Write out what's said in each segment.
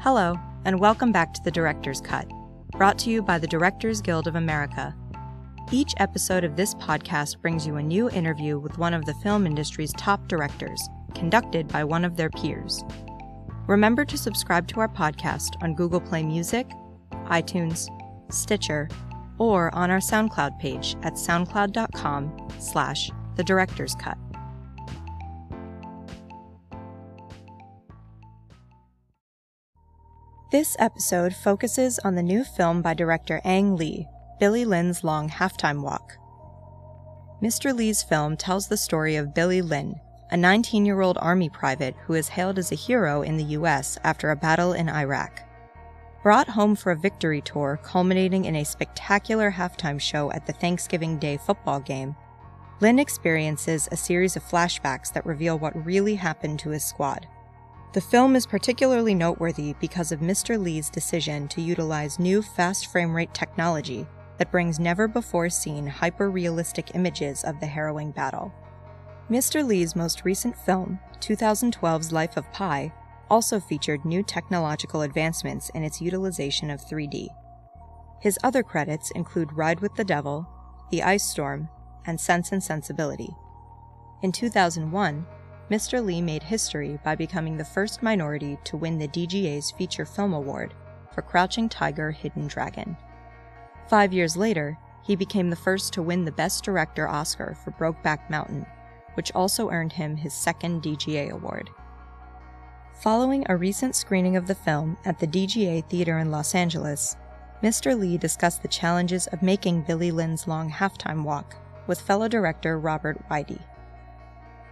Hello, and welcome back to The Director's Cut, brought to you by the Directors Guild of America. Each episode of this podcast brings you a new interview with one of the film industry's top directors, conducted by one of their peers. Remember to subscribe to our podcast on Google Play Music, iTunes, Stitcher, or on our SoundCloud page at soundcloud.com/thedirectorscut. This episode focuses on the new film by director Ang Lee, Billy Lynn's Long Halftime Walk. Mr. Lee's film tells the story of Billy Lynn, a 19-year-old Army private who is hailed as a hero in the U.S. after a battle in Iraq. Brought home for a victory tour culminating in a spectacular halftime show at the Thanksgiving Day football game, Lynn experiences a series of flashbacks that reveal what really happened to his squad. The film is particularly noteworthy because of Mr. Lee's decision to utilize new fast frame rate technology that brings never-before-seen hyper-realistic images of the harrowing battle. Mr. Lee's most recent film, 2012's Life of Pi, also featured new technological advancements in its utilization of 3D. His other credits include Ride with the Devil, The Ice Storm, and Sense and Sensibility. In 2001, Mr. Lee made history by becoming the first minority to win the DGA's Feature Film Award for Crouching Tiger, Hidden Dragon. 5 years later, he became the first to win the Best Director Oscar for Brokeback Mountain, which also earned him his second DGA award. Following a recent screening of the film at the DGA Theater in Los Angeles, Mr. Lee discussed the challenges of making Billy Lynn's Long Halftime Walk with fellow director Robert Weide.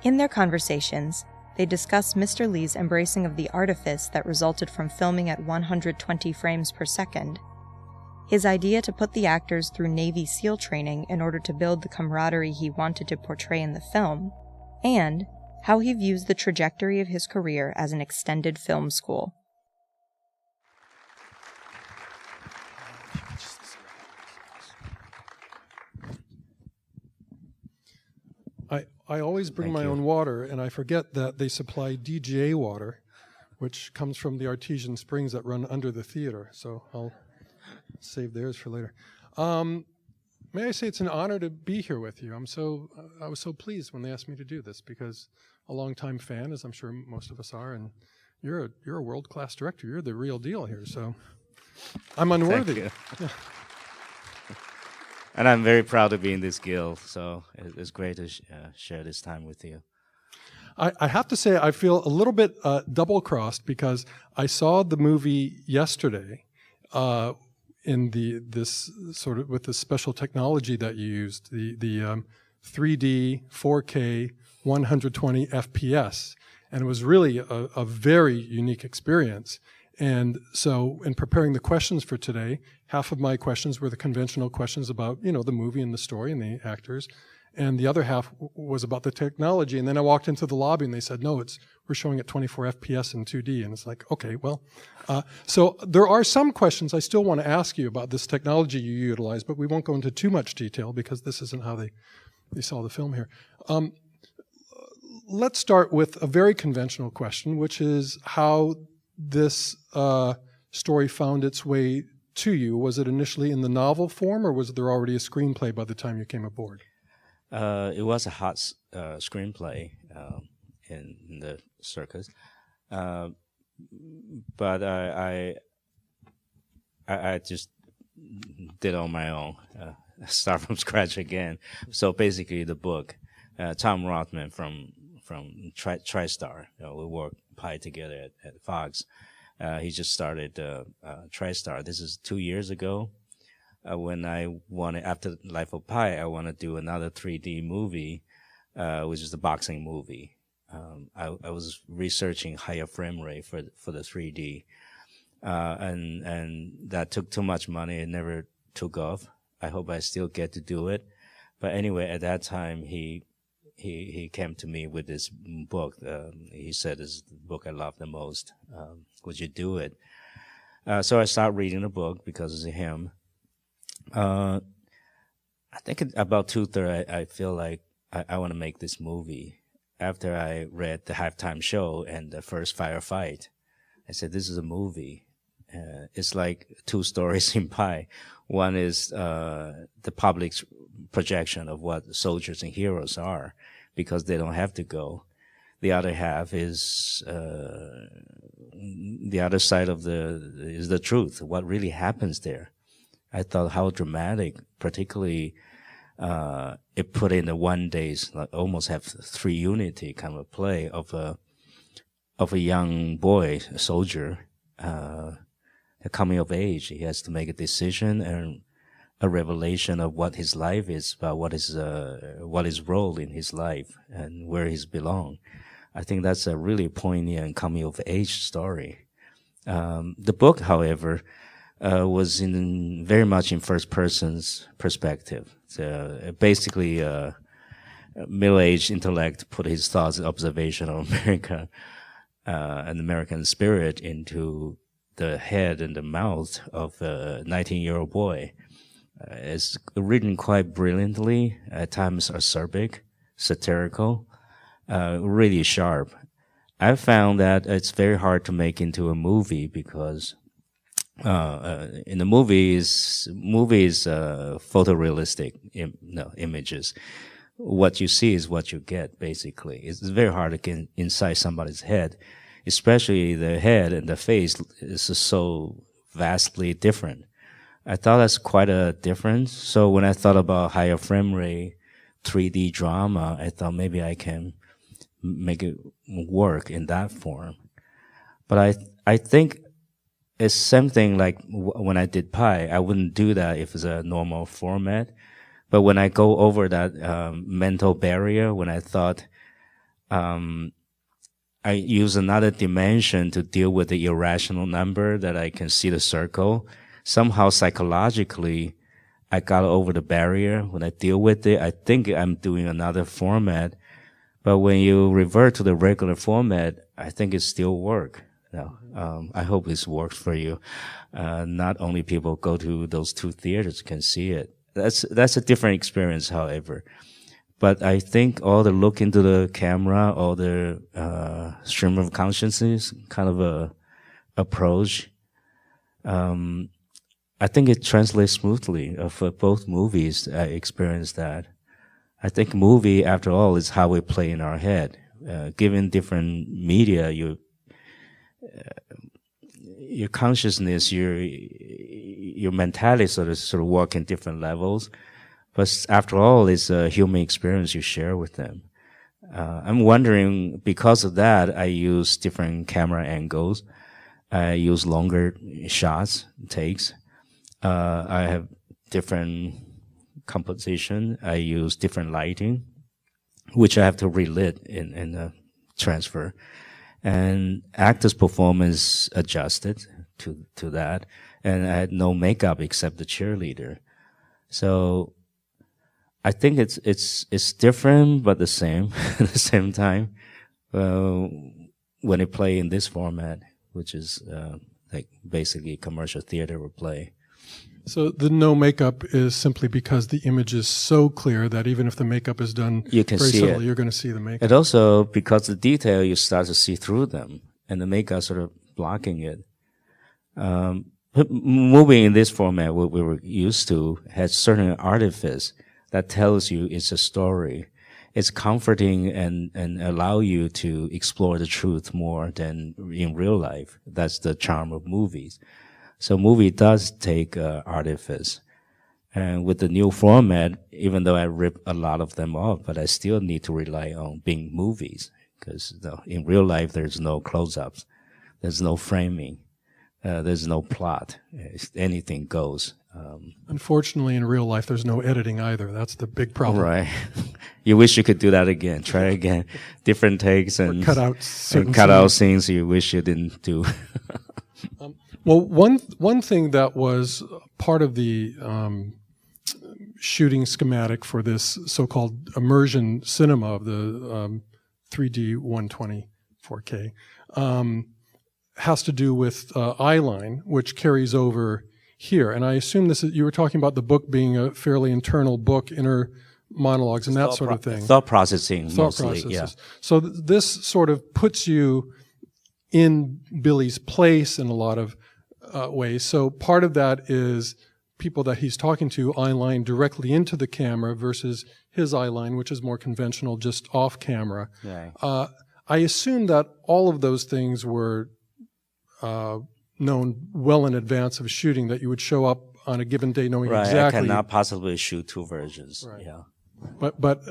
In their conversations, they discuss Mr. Lee's embracing of the artifice that resulted from filming at 120 frames per second, his idea to put the actors through Navy SEAL training in order to build the camaraderie he wanted to portray in the film, and how he views the trajectory of his career as an extended film school. I always bring my own water, and I forget that they supply DGA water, which comes from the artesian springs that run under the theater, so I'll save theirs for later. May I say it's an honor to be here with you. I was so pleased when they asked me to do this, because a longtime fan, as I'm sure most of us are, and you're a world-class director. You're the real deal here, so I'm unworthy. Thank you. And I'm very proud to be in this guild, so it's great to share this time with you. I have to say I feel a little bit double-crossed, because I saw the movie yesterday in this sort of with the special technology that you used, the 3D, 4K, 120 FPS, and it was really a very unique experience. And so in preparing the questions for today, half of my questions were the conventional questions about, the movie and the story and the actors. And the other half was about the technology. And then I walked into the lobby and they said, no, we're showing at 24 FPS in 2D. And it's like, okay, well. So there are some questions I still want to ask you about this technology you utilize, but we won't go into too much detail because this isn't how they saw the film here. Let's start with a very conventional question, which is how this story found its way to you. Was it initially in the novel form, or was there already a screenplay by the time you came aboard? It was a hot screenplay in the circus, but I just did it on my own, start from scratch again. So basically, the book, Tom Rothman from TriStar, we worked Pi together at Fox. He just started TriStar. This is 2 years ago. When I wanted, after Life of Pi, I want to do another 3D movie, which is the boxing movie. I was researching higher frame rate for the 3D, and that took too much money. It never took off. I hope I still get to do it. But anyway, at that time, he came to me with this book. He said, "This is the book I love the most. Would you do it?" So I started reading the book because of him. I think about 2/3, I feel like I want to make this movie. After I read the halftime show and the first firefight, I said, this is a movie. It's like two stories in Pi. One is the public's projection of what soldiers and heroes are because they don't have to go. The other half is the other side of the truth, what really happens there. I thought how dramatic, particularly it put in the 1 days, like almost have 3 unity kind of play of a young boy, a soldier, coming of age. He has to make a decision and a revelation of what his life is, about what his role in his life and where he's belong. I think that's a really poignant coming of age story. The book, however, was very much in first person's perspective. So basically, middle-aged intellect put his thoughts and observation of America and American spirit into the head and the mouth of a 19-year-old boy. It's written quite brilliantly, at times acerbic, satirical, really sharp. I found that it's very hard to make into a movie because in the movies, photorealistic images. What you see is what you get, basically. It's very hard to get inside somebody's head, especially the head and the face is so vastly different. I thought that's quite a difference. So when I thought about higher frame rate, 3D drama, I thought maybe I can make it work in that form. But I think it's something like when I did Pi, I wouldn't do that if it's a normal format. But when I go over that mental barrier, when I thought I use another dimension to deal with the irrational number, that I can see the circle, somehow psychologically, I got over the barrier. When I deal with it, I think I'm doing another format. But when you revert to the regular format, I think it still works. Now, I hope this works for you. Not only people go to those 2 theaters can see it. That's a different experience, however. But I think all the look into the camera, all the stream of consciousness kind of a approach, I think it translates smoothly. For both movies, I experienced that. I think movie, after all, is how we play in our head. Given different media, your consciousness, your mentality sort of work in different levels. But after all, it's a human experience you share with them. I'm wondering, because of that, I use different camera angles. I use longer shots, takes. I have different composition. I use different lighting, which I have to relit in the transfer. And actors' performance adjusted to that. And I had no makeup except the cheerleader. So I think it's different but the same at the same time. When it play in this format, which is like basically commercial theater would play. So the no makeup is simply because the image is so clear that even if the makeup is done you can very see subtle, it. you're going to see the makeup. And also because the detail, you start to see through them, and the makeup sort of blocking it. Moving in this format, what we were used to, has certain artifice that tells you it's a story. It's comforting and allow you to explore the truth more than in real life. That's the charm of movies. So movie does take artifice. And with the new format, even though I rip a lot of them off, but I still need to rely on being movies. Because in real life, there's no close-ups. There's no framing. There's no plot. Anything goes. Unfortunately, in real life, there's no editing either. That's the big problem. Right. You wish you could do that again. Try again. Different takes and cut out scenes you wish you didn't do. Well, one thing that was part of the shooting schematic for this so-called immersion cinema of the 3D 120 4K has to do with eyeline, which carries over here. And I assume you were talking about the book being a fairly internal book, inner monologues and that sort of thing. Thought processing, mostly, processes. yeah. So this sort of puts you in Billy's place in a lot of ways. So part of that is people that he's talking to eyeline directly into the camera versus his eyeline, which is more conventional, just off camera. Right. I assume that all of those things were known well in advance of shooting, that you would show up on a given day knowing Right. exactly. I cannot possibly shoot two versions. Right. Yeah. But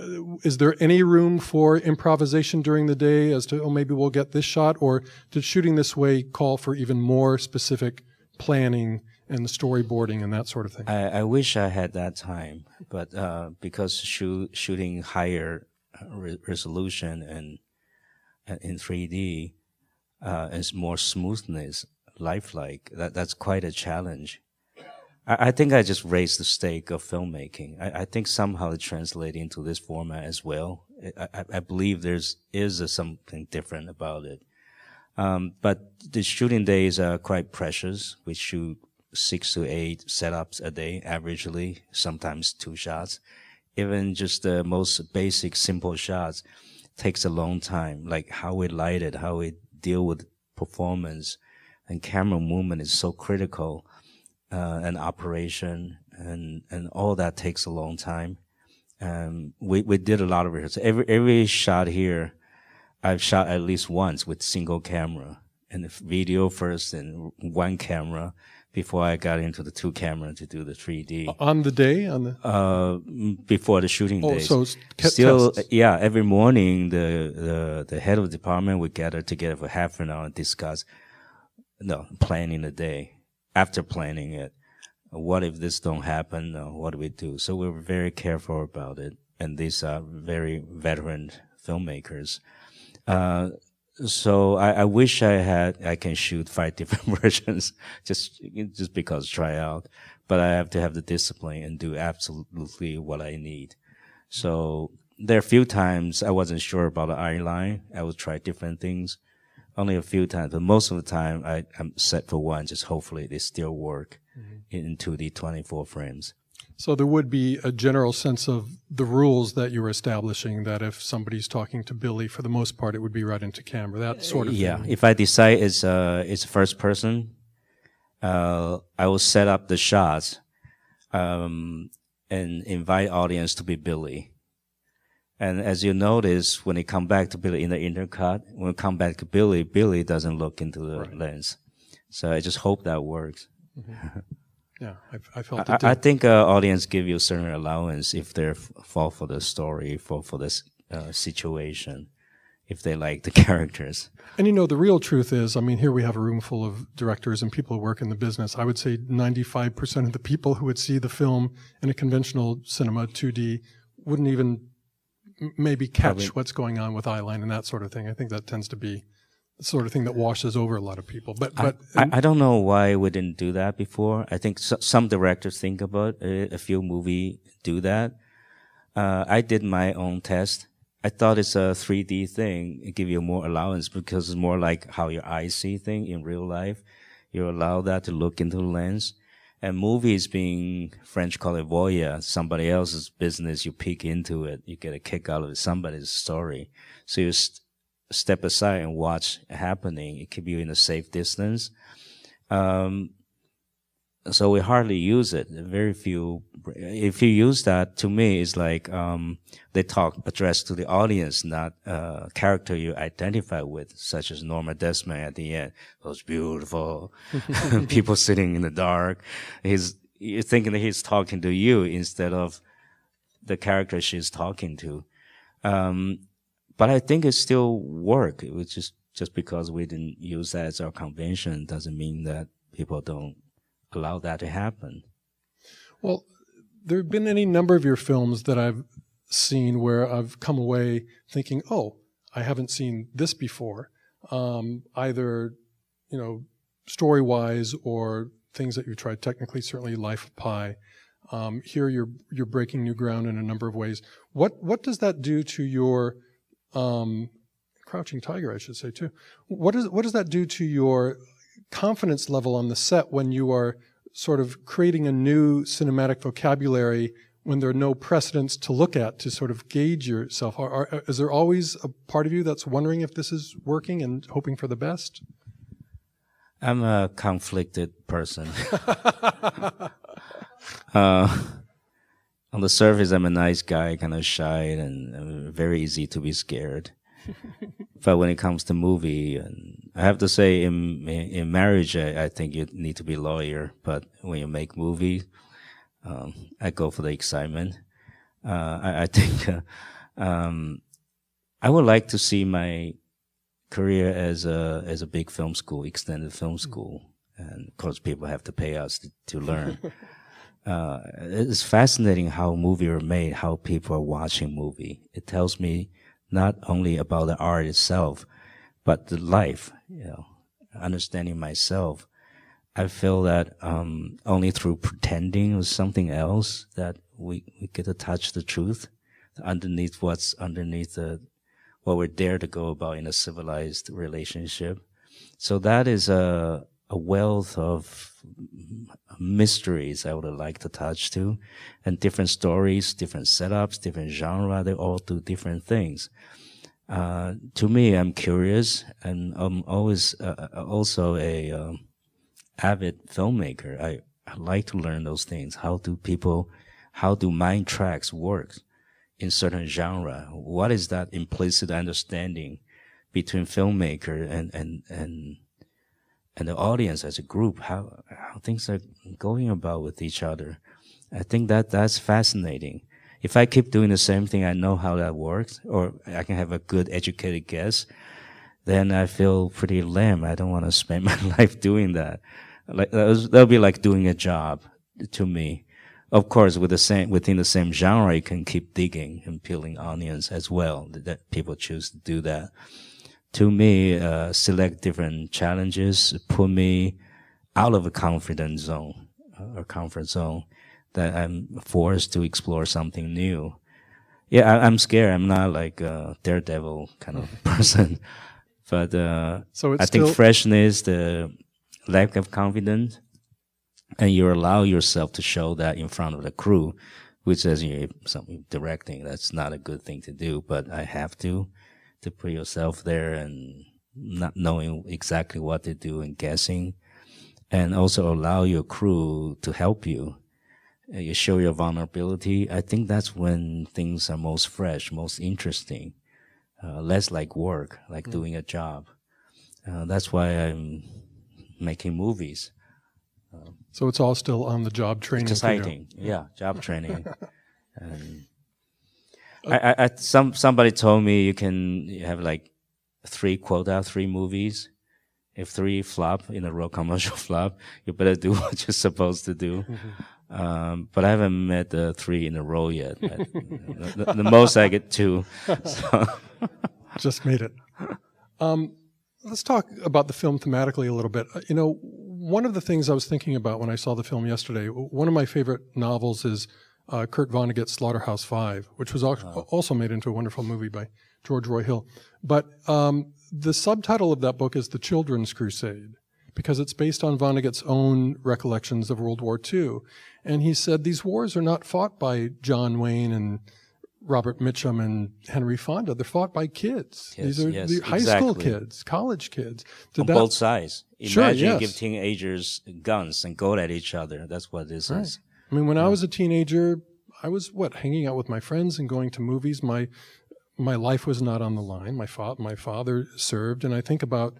is there any room for improvisation during the day as to, maybe we'll get this shot? Or did shooting this way call for even more specific planning and storyboarding and that sort of thing? I wish I had that time, but because shooting higher resolution and in 3D is more smoothness, lifelike. That's quite a challenge. I think I just raised the stake of filmmaking. I think somehow it translates into this format as well. I believe is something different about it. But the shooting days are quite precious. We shoot 6 to 8 setups a day, averagely, sometimes 2 shots. Even just the most basic, simple shots takes a long time, like how we light it, how we deal with performance, and camera movement is so critical. And operation and all that takes a long time. We did a lot of rehearsal. Every shot here, I've shot at least once with single camera, and the video first and one camera before I got into the 2 camera to do the 3D. On the day? On the before the shooting days. So still, tests. yeah, every morning the head of the department would gather together for half an hour and discuss, planning the day. After planning it, what if this don't happen? What do we do? So we were very careful about it. And these are very veteran filmmakers. So I wish I can shoot 5 different versions just because try out. But I have to have the discipline and do absolutely what I need. So there are a few times I wasn't sure about the eye line. I would try different things. Only a few times, but most of the time I'm set for one, just hopefully they still work in 2D 24 frames. So there would be a general sense of the rules that you were establishing, that if somebody's talking to Billy, for the most part, it would be right into camera, that sort of Yeah, thing. if I decide it's first person, I will set up the shots and invite audience to be Billy. And as you notice, when they come back to Billy in the intercut, when we come back to Billy, Billy doesn't look into the lens. So I just hope that works. Mm-hmm. Yeah, I felt it. I think audience give you certain allowance if they fall for the story, for this situation, if they like the characters. And the real truth is, here we have a room full of directors and people who work in the business. I would say 95% of the people who would see the film in a conventional cinema 2D wouldn't even maybe catch what's going on with eyeline and that sort of thing. I think that tends to be the sort of thing that washes over a lot of people. But I don't know why we didn't do that before. I think some directors think about it. A few movies do that. I did my own test. I thought it's a 3D thing. It give you more allowance because it's more like how your eyes see things in real life. You allow that to look into the lens. And movies being French call it voyeur, somebody else's business, you peek into it, you get a kick out of it, somebody's story. So you step aside and watch it happening. It keep you in a safe distance. So we hardly use it. Very few. If you use that, to me, it's like they address to the audience, not character you identify with, such as Norma Desmond at the end. Those beautiful people sitting in the dark. You're thinking that he's talking to you instead of the character she's talking to. But I think it still work. It was just because we didn't use that as our convention doesn't mean that people don't allow that to happen. Well, there have been any number of your films that I've seen where I've come away thinking, oh, I haven't seen this before, either, story-wise or things that you tried technically, certainly Life of Pi. Here you're breaking new ground in a number of ways. What does that do to your Crouching Tiger, I should say, too. What does that do to your confidence level on the set when you are sort of creating a new cinematic vocabulary when there are no precedents to look at to sort of gauge yourself? Is there always a part of you that's wondering if this is working and hoping for the best? I'm a conflicted person. On the surface, I'm a nice guy, kind of shy, and very easy to be scared. But when it comes to movie, and I have to say, in marriage, I think you need to be a lawyer. But when you make movies, I go for the excitement. I think I would like to see my career as a big film school, extended film school, and of course, people have to pay us to learn. It's fascinating how movies are made, how people are watching movie. It tells me not only about the art itself, but the life, understanding myself. I feel that only through pretending or something else that we get to touch the truth underneath what's underneath what we're there to go about in a civilized relationship. So that is a wealth of mysteries I would like to touch to, and different stories, different setups, different genre. They all do different things. To me, I'm curious, and I'm always also a avid filmmaker. I like to learn those things. How do mind tracks work in certain genre? What is that implicit understanding between filmmaker and the audience as a group? How things are going about with each other? I think that's fascinating. If I keep doing the same thing, I know how that works, or I can have a good educated guess, then I feel pretty lame. I don't want to spend my life doing that. Like that'll be like doing a job to me. Of course, within the same genre, you can keep digging and peeling onions as well. That people choose to do that. To me, select different challenges, put me out of a comfort zone, that I'm forced to explore something new. Yeah, I'm scared. I'm not like a daredevil kind of person. But so I think freshness, the lack of confidence, and you allow yourself to show that in front of the crew, which as something directing, that's not a good thing to do, but I have to put yourself there and not knowing exactly what to do and guessing, and also allow your crew to help you. You show your vulnerability. I think that's when things are most fresh, most interesting, less like work, like doing a job. That's why I'm making movies. So it's all still on the job training. It's exciting, yeah, job training. And somebody told me you have like 3 movies. If 3 flop in a row, commercial flop, you better do what you're supposed to do. But I haven't met the 3 in a row yet. The most I get 2. So. Just made it. Let's talk about the film thematically a little bit. One of the things I was thinking about when I saw the film yesterday, one of my favorite novels is Kurt Vonnegut's Slaughterhouse-Five, which was also made into a wonderful movie by George Roy Hill. But the subtitle of that book is The Children's Crusade, because it's based on Vonnegut's own recollections of World War II. And he said these wars are not fought by John Wayne and Robert Mitchum and Henry Fonda. They're fought by kids. These are high school kids, college kids. On both sides. Imagine give teenagers guns and go at each other. That's what this is. I mean, when I was a teenager, I was hanging out with my friends and going to movies. My life was not on the line. My father served, and I think about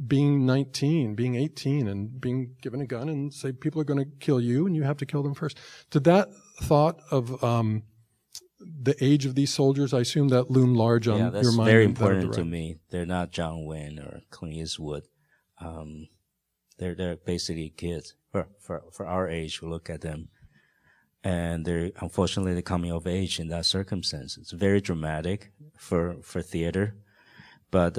being 19, being 18, and being given a gun and say people are going to kill you and you have to kill them first. Did that thought of the age of these soldiers, I assume that loomed large on your mind? Yeah, that's very important to me. They're not John Wayne or Clint Eastwood. They're basically kids. For our age, we look at them, and they're unfortunately coming of age in that circumstance. It's very dramatic for theater, but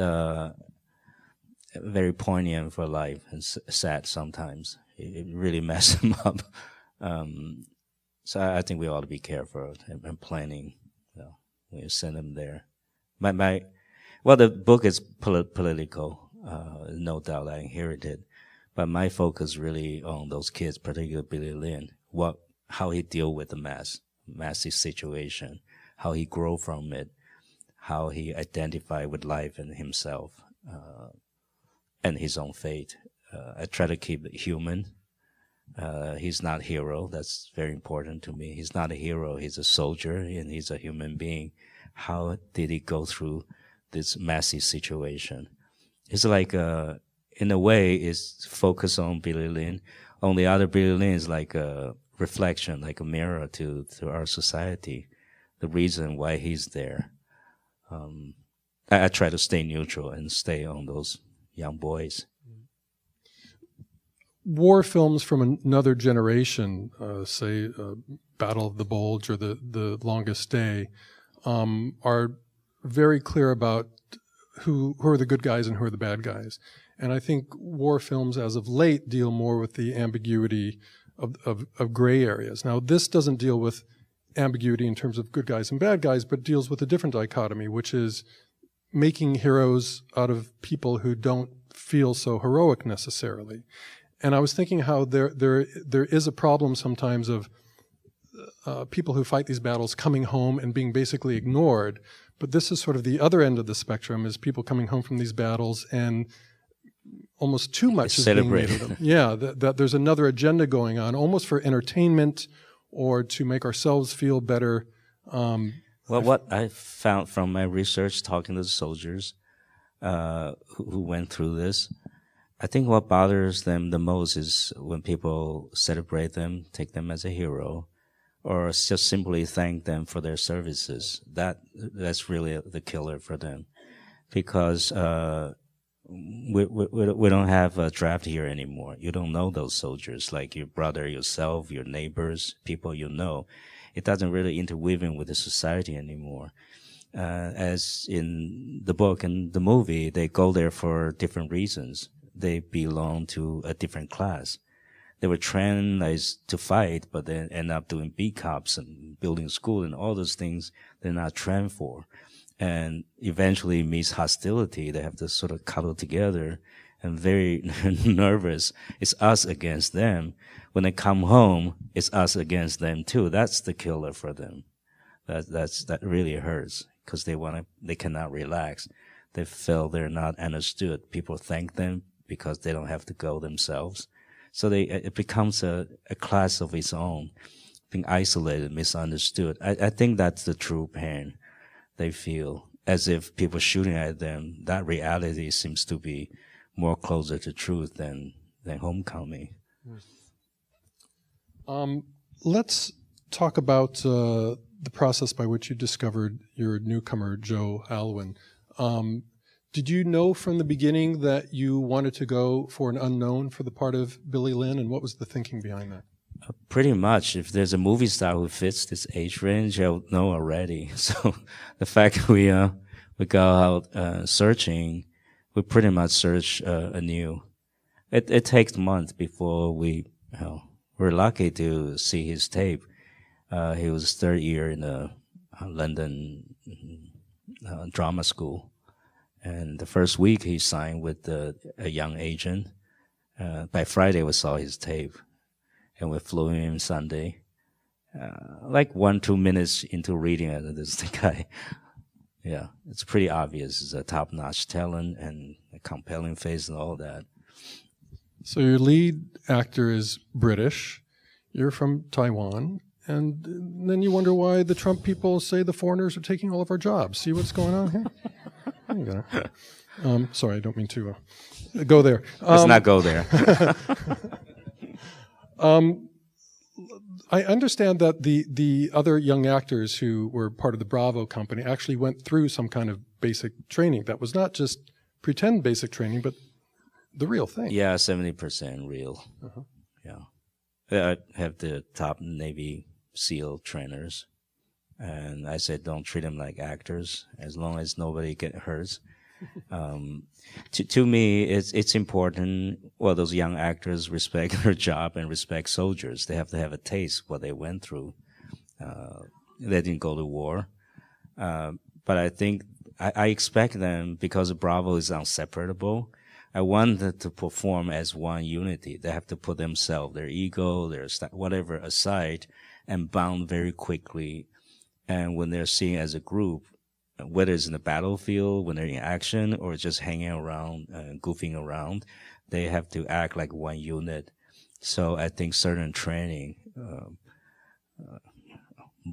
very poignant for life and sad sometimes. It really messes them up. So I think we ought to be careful and planning when you send them there. The book is political, no doubt. I inherited, but my focus really on those kids, particularly Billy Lynn. How he deal with the massive situation, how he grew from it, how he identified with life and himself, and his own fate. I try to keep it human. He's not a hero. That's very important to me. He's not a hero. He's a soldier, and he's a human being. How did he go through this massive situation? It's like, in a way, it's focused on Billy Lynn. On the other, Billy Lynn is like a reflection, like a mirror to our society, the reason why he's there. I try to stay neutral and stay on those young boys. War films from another generation, say Battle of the Bulge or the Longest Day, are very clear about who are the good guys and who are the bad guys. And I think war films as of late deal more with the ambiguity of gray areas. Now, this doesn't deal with ambiguity in terms of good guys and bad guys, but deals with a different dichotomy, which is making heroes out of people who don't feel so heroic necessarily. And I was thinking how there is a problem sometimes of people who fight these battles coming home and being basically ignored. But this is sort of the other end of the spectrum, is people coming home from these battles and almost too much is being made of them. Yeah, that there's another agenda going on, almost for entertainment or to make ourselves feel better. Well, what I found from my research, talking to the soldiers who went through this, I think what bothers them the most is when people celebrate them, take them as a hero, or just simply thank them for their services. That's really the killer for them, because we don't have a draft here anymore. You don't know those soldiers, like your brother, yourself, your neighbors, people you know. It doesn't really interweave with the society anymore. As in the book and the movie, they go there for different reasons. They belong to a different class. They were trained to fight, but then end up doing beat cops and building school and all those things they're not trained for. And eventually meets hostility. They have to sort of cuddle together and very nervous. It's us against them. When they come home, it's us against them too. That's the killer for them. That really hurts, because they cannot relax. They feel they're not understood. People thank them because they don't have to go themselves. So it becomes a class of its own, being isolated, misunderstood. I think that's the true pain they feel, as if people shooting at them. That reality seems to be more closer to truth than Homecoming. Let's talk about the process by which you discovered your newcomer, Joe Alwyn. Did you know from the beginning that you wanted to go for an unknown for the part of Billy Lynn, and what was the thinking behind that? Pretty much. If there's a movie star who fits this age range, I'll know already. So the fact we go out searching, we pretty much search anew. It takes months before we're lucky to see his tape. He was third year in a London drama school. And the first week he signed with a young agent. By Friday we saw his tape, and we flew in Sunday. Like 1-2 minutes into reading it, this guy, yeah, it's pretty obvious. He's a top-notch talent and a compelling face and all that. So your lead actor is British. You're from Taiwan. And then you wonder why the Trump people say the foreigners are taking all of our jobs. See what's going on here? There you go. Sorry, I don't mean to go there. Let's not go there. I understand that the other young actors who were part of the Bravo company actually went through some kind of basic training. That was not just pretend basic training, but the real thing. Yeah, 70% real. Uh-huh. Yeah. I have the top Navy SEAL trainers. And I said, don't treat them like actors, as long as nobody get hurt. To me, it's important. Well, those young actors respect their job and respect soldiers. They have to have a taste what they went through. They didn't go to war, but I think I expect them, because Bravo is inseparable. I want them to perform as one unity. They have to put themselves, their ego, their whatever aside, and bound very quickly. And when they're seen as a group, whether it's in the battlefield, when they're in action, or just hanging around, goofing around, they have to act like one unit. So I think certain training,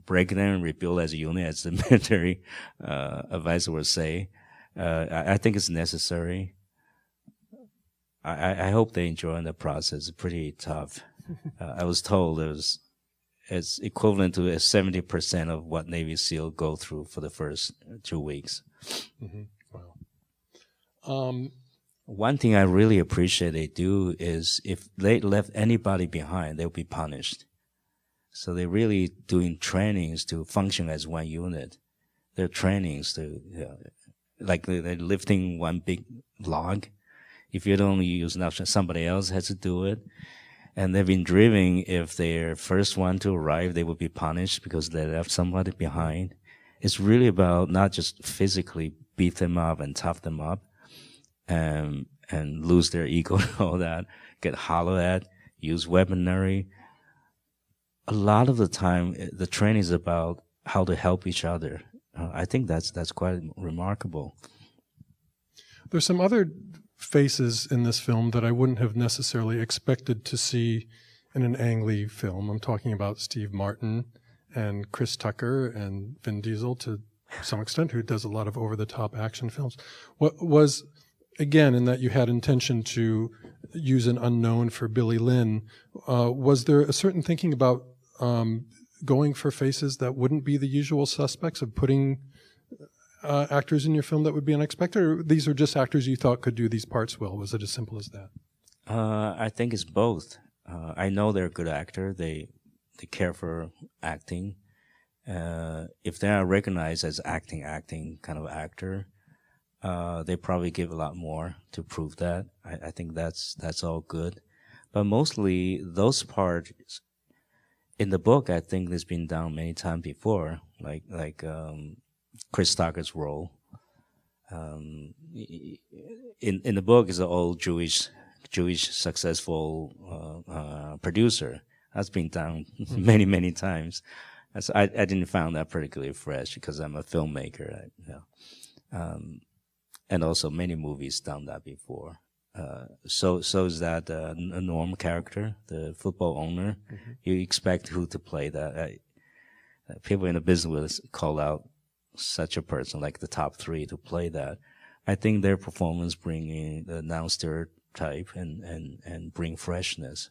break them and rebuild as a unit, as the military advisor would say, I think it's necessary. I hope they enjoy the process. It's pretty tough. I was told it's equivalent to 70% of what Navy SEAL go through for the first 2 weeks. Mm-hmm. Wow. One thing I really appreciate they do is if they left anybody behind, they'll be punished. So they're really doing trainings to function as one unit. They're trainings to, like they're lifting one big log. If you don't use enough, somebody else has to do it. And they've been driven, if they're first one to arrive, they will be punished because they left somebody behind. It's really about not just physically beat them up and tough them up and lose their ego and all that, get hollered at, use weaponry. A lot of the time, the training is about how to help each other. I think that's quite remarkable. There's some other faces in this film that I wouldn't have necessarily expected to see in an Ang Lee film. I'm talking about Steve Martin and Chris Tucker and Vin Diesel to some extent, who does a lot of over-the-top action films. What was, again, in that you had intention to use an unknown for Billy Lynn, was there a certain thinking about going for faces that wouldn't be the usual suspects, of putting actors in your film that would be unexpected, or these are just actors you thought could do these parts well? Was it as simple as that? I think it's both. I know they're a good actor. They care for acting. If they are recognized as acting kind of actor, they probably give a lot more to prove that. I think that's all good. But mostly those parts in the book, I think there's been done many times before, like Chris Tucker's role. In the book is an old Jewish successful producer. That's been done many times. So I didn't find that particularly fresh because I'm a filmmaker. And also many movies done that before. So is that a Norm character, the football owner? Mm-hmm. You expect who to play that? People in the business will call out such a person, like the top three, to play that. I think their performance bring in the non-stereotype and bring freshness.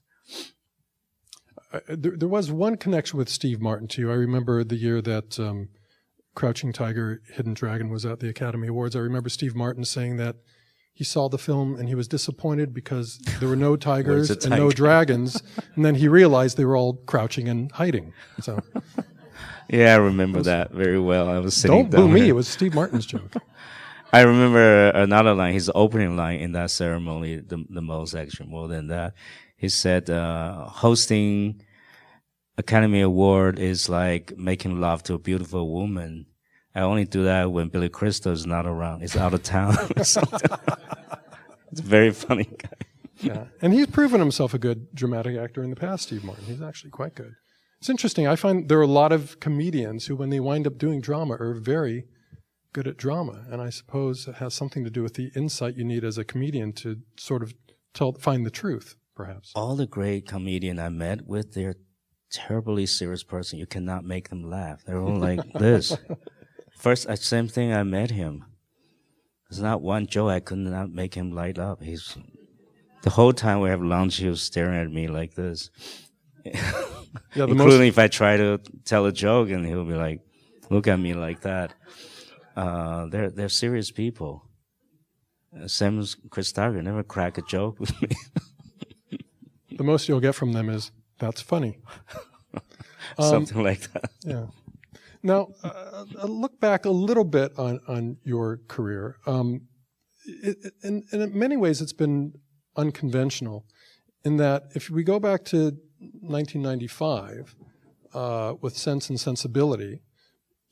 There was one connection with Steve Martin too. I remember the year that Crouching Tiger, Hidden Dragon was at the Academy Awards. I remember Steve Martin saying that he saw the film and he was disappointed because there were no tigers and no dragons, and then he realized they were all crouching and hiding. So, yeah, I remember that very well. I was sitting. Don't boo me. It was Steve Martin's joke. I remember another line, his opening line in that ceremony, the most actually more than that. He said, hosting Academy Award is like making love to a beautiful woman. I only do that when Billy Crystal is not around. He's out of town or something. It's a very funny guy. Yeah, and he's proven himself a good dramatic actor in the past, Steve Martin. He's actually quite good. It's interesting. I find there are a lot of comedians who, when they wind up doing drama, are very good at drama. And I suppose it has something to do with the insight you need as a comedian to sort of find the truth, perhaps. All the great comedians I met with, they're terribly serious person. You cannot make them laugh. They're all like this. First, same thing, I met him. There's not one joke I could not make him light up. The whole time we have lunch, he was staring at me like this. Yeah, including if I try to tell a joke, and he'll be like, look at me like that. They're serious people. Same as Chris Tucker, never crack a joke with me. The most you'll get from them is, that's funny. Something like that. Yeah. Now, look back a little bit on your career. In many ways, it's been unconventional in that if we go back to 1995 with Sense and Sensibility,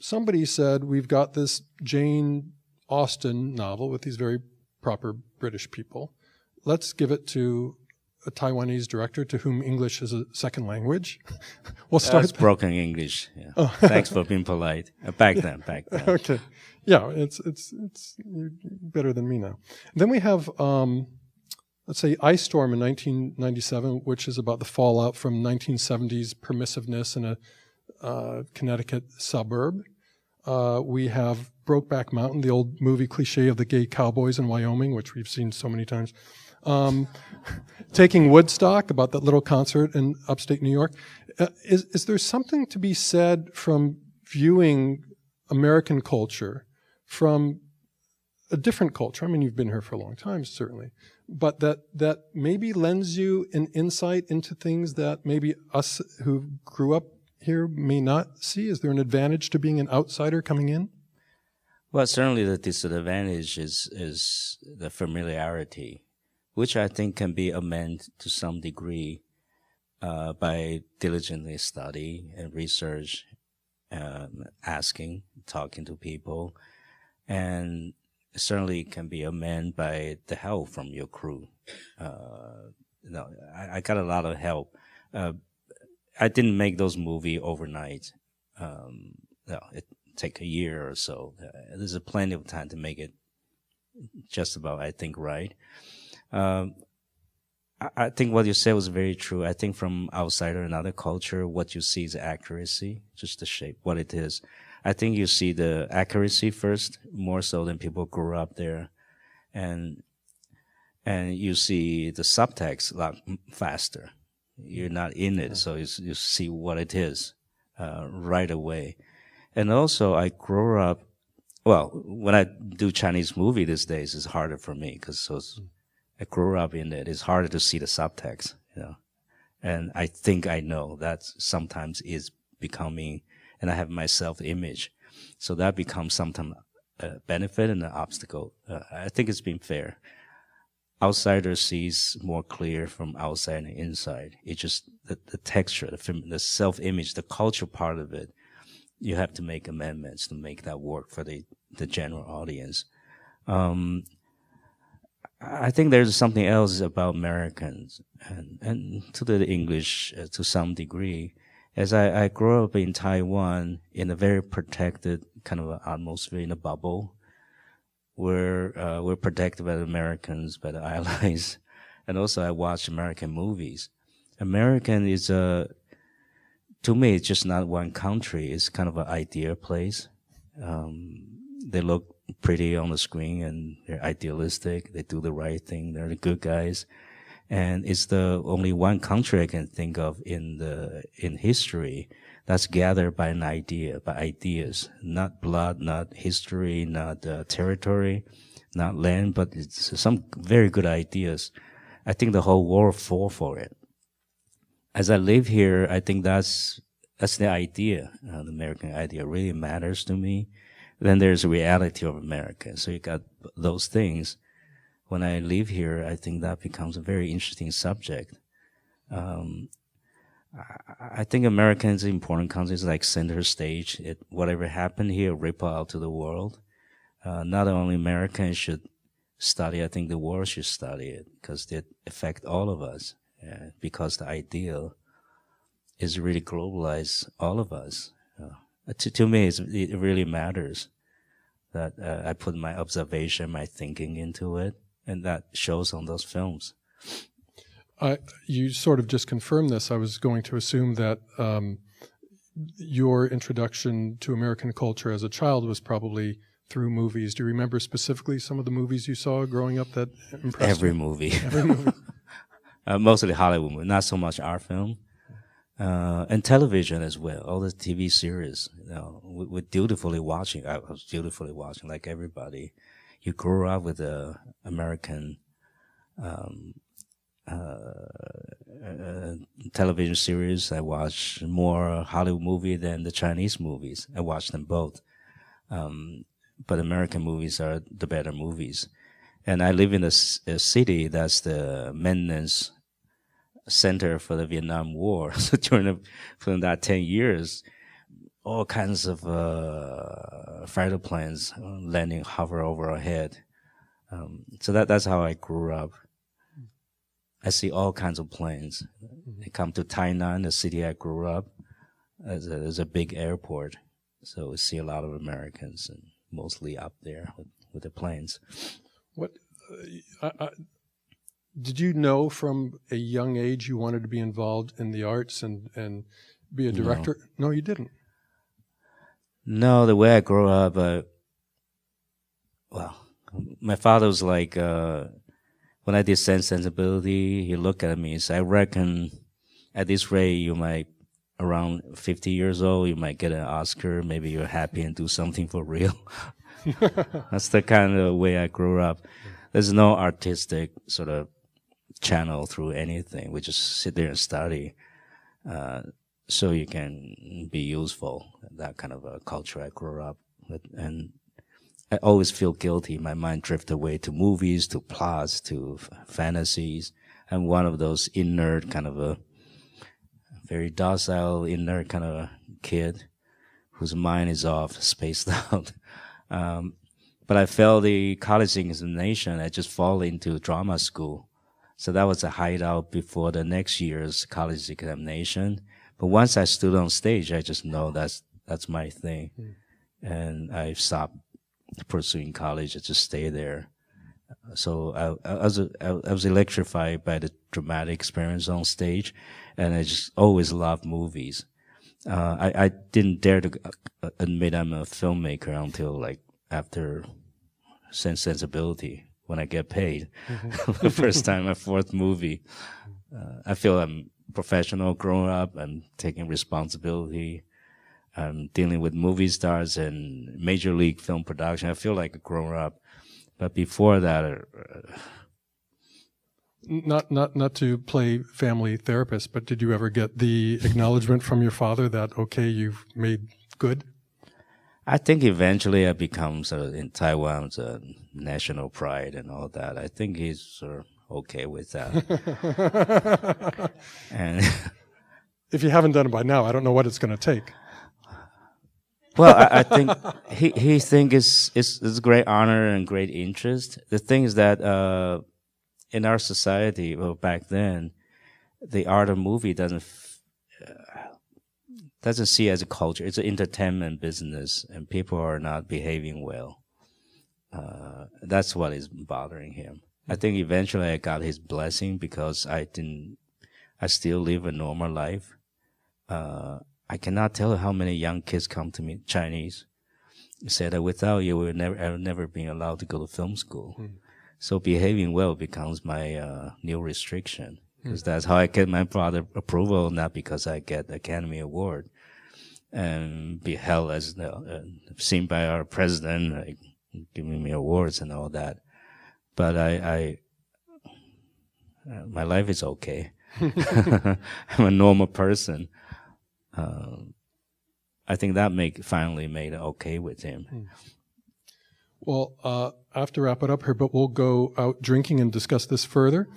somebody said, we've got this Jane Austen novel with these very proper British people. let's give it to a Taiwanese director to whom English is a second language. We'll start. That's broken English. Yeah. Oh. Thanks for being polite. Back then. Okay. Yeah, it's you're better than me now. Then we have, let's say, Ice Storm in 1997, which is about the fallout from 1970s permissiveness in a Connecticut suburb. We have Brokeback Mountain, the old movie cliche of the gay cowboys in Wyoming, which we've seen so many times. Taking Woodstock, about that little concert in upstate New York. Is there something to be said from viewing American culture from a different culture? I mean, you've been here for a long time, certainly, but that maybe lends you an insight into things that maybe us who grew up here may not see? Is there an advantage to being an outsider coming in? Well, certainly the disadvantage is the familiarity, which I think can be amended to some degree by diligently study and research, asking, talking to people, and certainly can be amended by the help from your crew. I got a lot of help. I didn't make those movies overnight. It take a year or so. There's plenty of time to make it just about, I think, right. I think what you said was very true. I think from outsider another culture, what you see is accuracy, just the shape, what it is. I think you see the accuracy first, more so than people grew up there. And you see the subtext a lot faster. You're not in it, so you see what it is right away. And also, I grew up, well, when I do Chinese movie these days, it's harder for me because I grew up in it. It's harder to see the subtext, And I think I know that sometimes is becoming, and I have my self-image. So that becomes sometimes a benefit and an obstacle. I think it's been fair. Outsider sees more clear from outside and inside. It's just the texture, the self-image, the culture part of it. You have to make amendments to make that work for the general audience. I think there's something else about Americans and to the English to some degree. As I grew up in Taiwan in a very protected kind of atmosphere, in a bubble, where we're protected by the Americans, by the allies, and also I watch American movies. American is to me, it's just not one country. It's kind of an idea place. They look pretty on the screen and they're idealistic. They do the right thing. They're the good guys. And it's the only one country I can think of in history that's gathered by an idea, by ideas, not blood, not history, not territory, not land, but it's some very good ideas. I think the whole world fall for it. As I live here, I think that's the idea. The American idea really matters to me. Then there's the reality of America. So you got those things. When I live here, I think that becomes a very interesting subject. I think America is an important country. It's like center stage. Whatever happened here, ripple out to the world. Not only Americans should study, I think the world should study it because it affects all of us. Because the ideal is really globalize all of us. To me, it really matters that I put my observation, my thinking into it, and that shows on those films. You sort of just confirmed this. I was going to assume that your introduction to American culture as a child was probably through movies. Do you remember specifically some of the movies you saw growing up that impressed you? Every movie. Every movie. Mostly Hollywood movie, not so much art film. And television as well, all the TV series, we're dutifully watching. I was dutifully watching like everybody. You grew up with the American television series. I watch more Hollywood movie than the Chinese movies. I watch them both. But American movies are the better movies. And I live in a city that's the maintenance center for the Vietnam War. So during that 10 years, all kinds of fighter planes landing, hover over our head. So that's how I grew up. I see all kinds of planes. They come to Tainan, the city I grew up. There's a big airport, so we see a lot of Americans, and mostly up there with the planes. What did you know from a young age you wanted to be involved in the arts and be a director? No, you didn't. No, the way I grew up, my father was like, when I did Sense Sensibility, he looked at me and said, I reckon at this rate, you might, around 50 years old, you might get an Oscar. Maybe you're happy and do something for real. That's the kind of way I grew up. There's no artistic sort of channel through anything. We just sit there and study, so you can be useful. That kind of a culture I grew up with. And I always feel guilty. My mind drifts away to movies, to plots, to fantasies. I'm one of those inert kind of a very docile, inert kind of a kid whose mind is off, spaced out. But I failed the college examination. I just fall into drama school. So that was a hideout before the next year's college examination. But once I stood on stage, I just know that's my thing. And I stopped pursuing college. I just stayed there. So I was electrified by the dramatic experience on stage, and I just always loved movies. I didn't dare to admit I'm a filmmaker until like after Sense Sensibility, when I get paid. The first time, my fourth movie. I feel I'm professional, growing up, I'm taking responsibility. I'm dealing with movie stars and major league film production. I feel like a grown up. But before that, not to play family therapist, but did you ever get the acknowledgement from your father that, okay, you've made good? I think eventually I become sort of in Taiwan's national pride and all that. I think he's sort of okay with that. And if you haven't done it by now, I don't know what it's going to take. Well, I think he thinks it's great honor and great interest. The thing is that in our society, well, back then, the art of movie doesn't see it as a culture. It's an entertainment business, and people are not behaving well. That's what is bothering him. I think eventually I got his blessing because I still live a normal life. I cannot tell how many young kids come to me, Chinese, say that without you, I would never been allowed to go to film school. So behaving well becomes my new restriction, because that's how I get my father's approval, not because I get the Academy Award and be held as seen by our president, giving me awards and all that. But my life is okay. I'm a normal person. I think that finally made it okay with him. Well, I have to wrap it up here, but we'll go out drinking and discuss this further.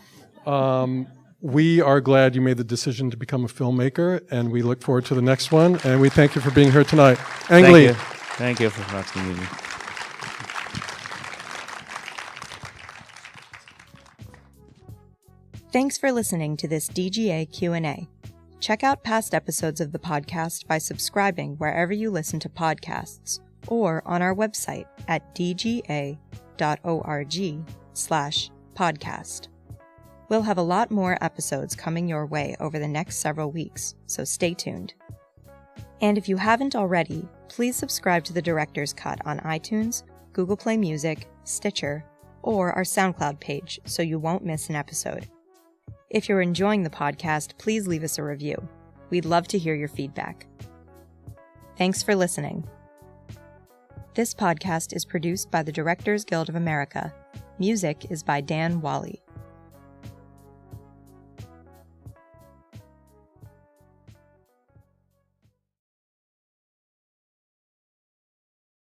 We are glad you made the decision to become a filmmaker, and we look forward to the next one. And we thank you for being here tonight. Ang Lee. Thank you for asking me. Thanks for listening to this DGA Q&A. Check out past episodes of the podcast by subscribing wherever you listen to podcasts or on our website at dga.org/podcast. We'll have a lot more episodes coming your way over the next several weeks, so stay tuned. And if you haven't already, please subscribe to The Director's Cut on iTunes, Google Play Music, Stitcher, or our SoundCloud page so you won't miss an episode. If you're enjoying the podcast, please leave us a review. We'd love to hear your feedback. Thanks for listening. This podcast is produced by the Directors Guild of America. Music is by Dan Wally.